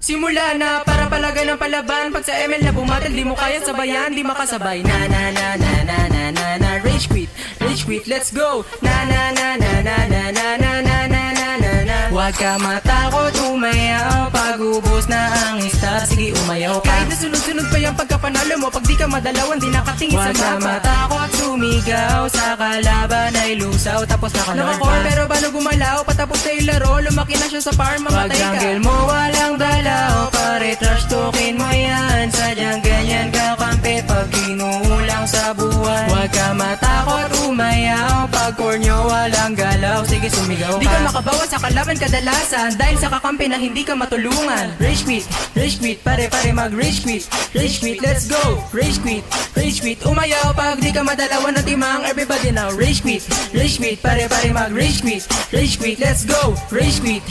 Simula na para palaga ng palaban. Pag sa ML na bumatal, di mo kaya sabayan, di makasabay. Na na na na na na na na. Rage quit, let's go. Na na na na na na na na na na na na. Huwag ka matakot, umayaw. Pag ubos na ang star, sige umayaw ka. Kahit na sunod-sunod pa yung pagkapanalo mo, pag di ka madalawan, di nakatingin sa mapa. Huwag ka matakot, sumigaw. Sa kalaban ay lusaw, tapos naka-core pero paano gumalaw? Patapos na yung laro, lumaki na siya sa farm, mamatay ka. Pag jungle mo walang dalaw, pare trash talkin mo yan. Sadyang ganyan ka kampi pag kinuulang sa buwan. Huwag ka matakot, umayaw. Pag core nyo walang galaw, sige sumigaw ka. Di ka makabawas sa kalaban kadalasan, dahil sa kakampi na hindi ka matulungan. Rage quit, pare mag-rage quit. Rage quit, let's go. Rage quit, umayaw. Pag di ka madalawan ng timang, everybody now. Rage quit, pare mag-rage quit. Rage quit, let's go. Rage quit,